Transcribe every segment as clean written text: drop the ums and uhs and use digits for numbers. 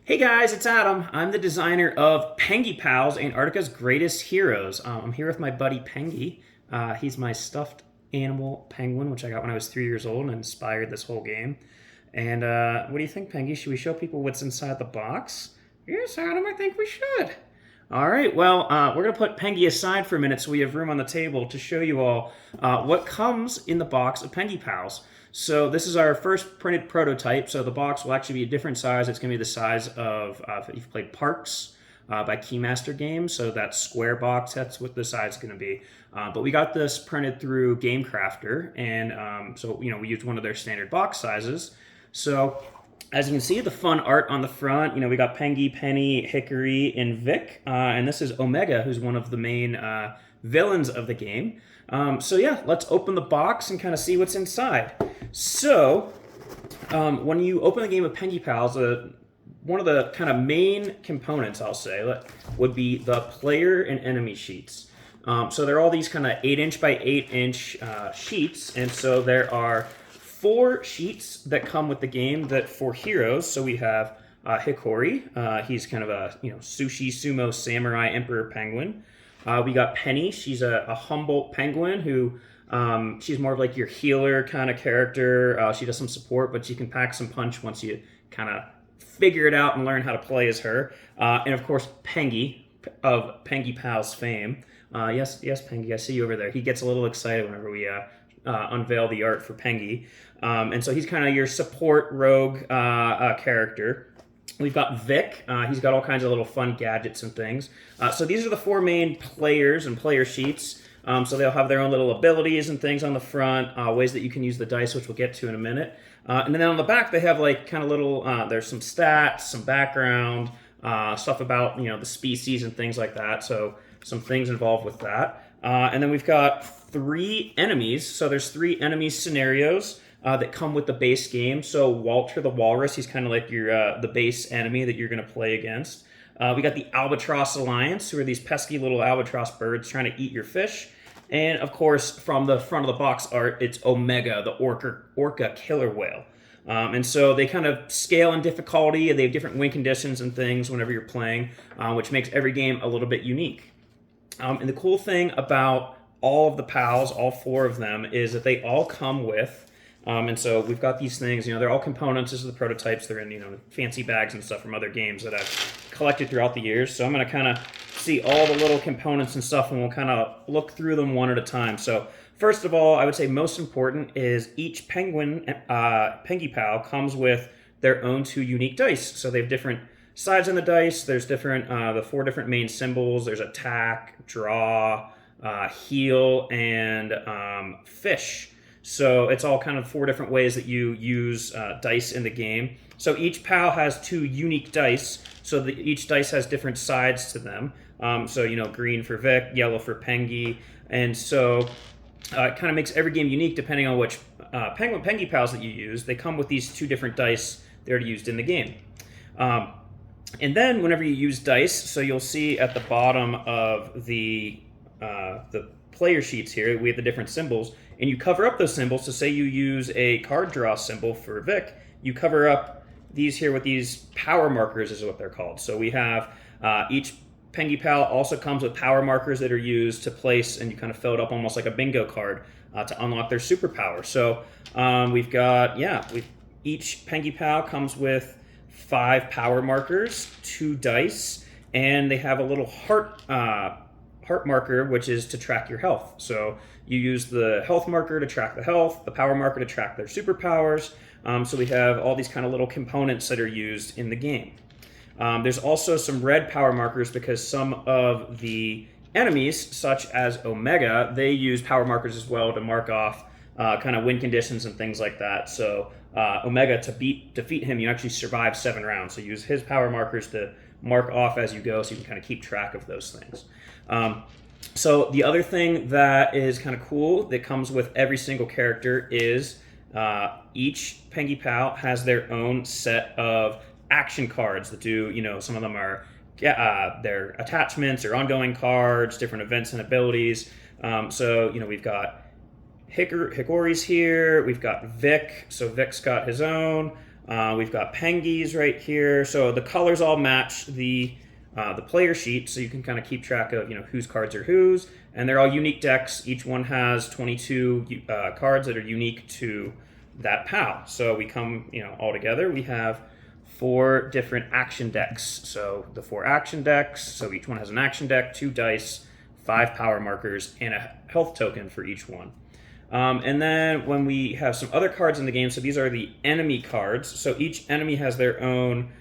Hey guys, it's Adam. I'm the designer of Pengy Pals, Antarctica's greatest heroes. I'm here with my buddy Pengy. He's my stuffed animal penguin, which I got when I was 3 years old and inspired this whole game. And what do you think, Pengy? Should we show people what's inside the box? Yes, Adam, I think we should. All right, well, we're going to put Pengy aside for a minute so we have room on the table to show you all what comes in the box of Pengy Pals. So this is our first printed prototype, so the box will actually be a different size. It's going to be the size of, if you've played Parks by Keymaster Games, so that square box, that's what the size is going to be. But we got this printed through GameCrafter, and so, we used one of their standard box sizes. So as you can see, the fun art on the front, we got Pengy, Penny, Hickory, and Vic. And this is Omega, who's one of the main villains of the game. So yeah, let's open the box and kind of see what's inside. So, when you open the game of Pengy Pals, one of the kind of main components, I'll say, would be the player and enemy sheets. So there are all these kind of 8-inch by 8-inch sheets, and so there are 4 sheets that come with the game that for heroes. So we have Hikori. He's kind of a sushi sumo samurai emperor penguin. We got Penny. She's a humble penguin who she's more of like your healer kind of character. She does some support, but she can pack some punch once you kind of figure it out and learn how to play as her. And of course, Pengy of Pengy Pals fame. Yes, Pengy. I see you over there. He gets a little excited whenever we unveil the art for Pengy. And so he's kind of your support rogue character. We've got Vic. He's got all kinds of little fun gadgets and things. So these are the 4 main players and player sheets. So they'll have their own little abilities and things on the front, ways that you can use the dice, which we'll get to in a minute. And then on the back, they have like kind of little, there's some stats, some background, stuff about, the species and things like that. So some things involved with that. And then we've got 3 enemies. So there's 3 enemy scenarios that come with the base game. So Walter the Walrus, he's kind of like your the base enemy that you're going to play against. We got the Albatross Alliance, who are these pesky little albatross birds trying to eat your fish. And of course, from the front of the box art, it's Omega, the orca killer whale. And so they kind of scale in difficulty, and they have different win conditions and things whenever you're playing, which makes every game a little bit unique. And the cool thing about all of the pals, all 4 of them, is that they all come with, and so we've got these things, they're all components. This is the prototypes. They're in, fancy bags and stuff from other games that I've collected throughout the years. So I'm going to kind of see all the little components and stuff, and we'll kind of look through them one at a time. So first of all, I would say most important is each Pengy Pal comes with their own 2 unique dice. So they have different sides on the dice. There's different, the 4 different main symbols. There's attack, draw, heal, and fish. So it's all kind of 4 different ways that you use dice in the game. So each pal has 2 unique dice, so each dice has different sides to them. So, green for Vic, yellow for Pengy, and so it kind of makes every game unique depending on which Pengy Pals that you use. They come with these 2 different dice that are used in the game. And then whenever you use dice, so you'll see at the bottom of the player sheets here, we have the different symbols, and you cover up those symbols. So say you use a card draw symbol for Vic, you cover up these here with these power markers is what they're called. So we have each Pengy Pal also comes with power markers that are used to place, and you kind of fill it up almost like a bingo card to unlock their superpower. So we've got, each Pengy Pal comes with 5 power markers, 2 dice, and they have a little heart marker, which is to track your health. So you use the health marker to track the health, the power marker to track their superpowers. So we have all these kind of little components that are used in the game. There's also some red power markers because some of the enemies, such as Omega, they use power markers as well to mark off kind of win conditions and things like that. So Omega, to defeat him, you actually survive 7 rounds. So use his power markers to mark off as you go, so you can kind of keep track of those things. So the other thing that is kind of cool that comes with every single character is each Pengy Pal has their own set of action cards that do, some of them are their attachments or ongoing cards, different events and abilities. So, we've got Hickory's here. We've got Vic. So Vic's got his own. We've got Pengies right here. So the colors all match the player sheet, so you can kind of keep track of whose cards are whose, and they're all unique decks. Each one has 22 cards that are unique to that pal. So we come all together. We have 4 different action decks. So the 4 action decks. So each one has an action deck, 2 dice, 5 power markers, and a health token for each one. And then when we have some other cards in the game, so these are the enemy cards. So each enemy has their own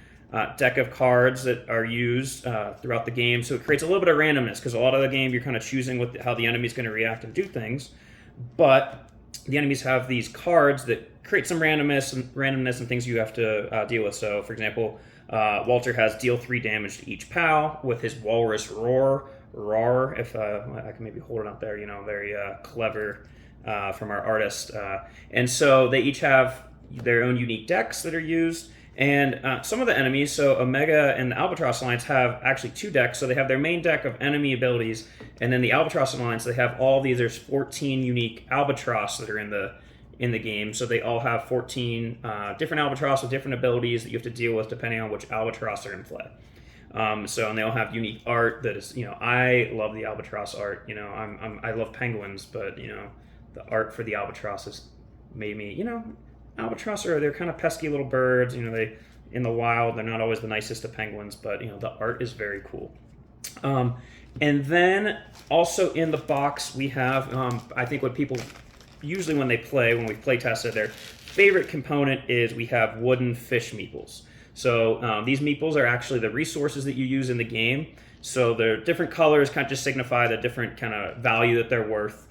deck of cards that are used throughout the game. So it creates a little bit of randomness, because a lot of the game you're kind of choosing how the enemy's going to react and do things. But the enemies have these cards that create some randomness and things you have to deal with. So, for example, Walter has deal 3 damage to each pal with his Walrus Roar. If I can maybe hold it up there, very clever from our artist. And so they each have their own unique decks that are used. And some of the enemies, so Omega and the Albatross Alliance, have actually 2 decks. So they have their main deck of enemy abilities, and then the Albatross Alliance, they have all these. There's 14 unique Albatross that are in the game. So they all have 14 different Albatross with different abilities that you have to deal with depending on which Albatross are in play. And they all have unique art that is, I love the Albatross art. I love penguins, but the art for the Albatross has made me, Albatross they're kind of pesky little birds. They in the wild they're not always the nicest of penguins, but the art is very cool. And then also in the box we have I think what people usually when we play tested, their favorite component is we have wooden fish meeples. So these meeples are actually the resources that you use in the game. So they're different colors, kind of just signify the different kind of value that they're worth.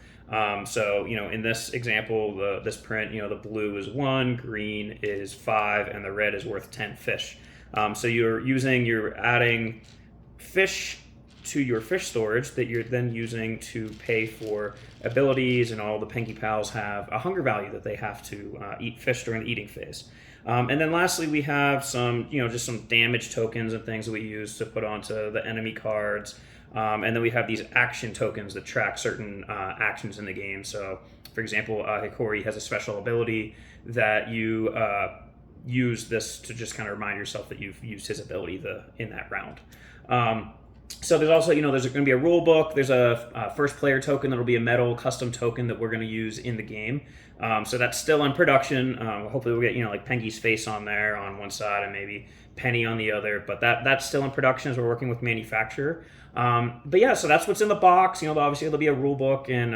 So in this example, this print, the blue is 1, green is 5, and the red is worth 10 fish. So you're adding fish to your fish storage that you're then using to pay for abilities, and all the Pengy Pals have a hunger value that they have to eat fish during the eating phase. And then lastly, we have some, just some damage tokens and things that we use to put onto the enemy cards. And then we have these action tokens that track certain actions in the game. So, for example, Hikori has a special ability that you use this to just kind of remind yourself that you've used his ability in that round. So there's also, there's going to be a rule book. There's a first player token that'll be a metal custom token that we're going to use in the game. So that's still in production. Hopefully we'll get, like Pengy's face on there on one side and maybe Penny on the other. But that's still in production as we're working with manufacturer. But yeah, so that's what's in the box. Obviously there'll be a rule book, and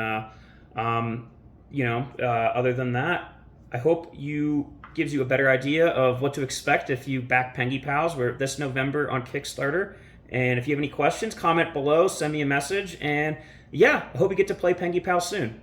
other than that, I hope gives you a better idea of what to expect if you back Pengy Pals. We're this November on Kickstarter. And if you have any questions, comment below, send me a message, and yeah, I hope you get to play Pengy Pals soon.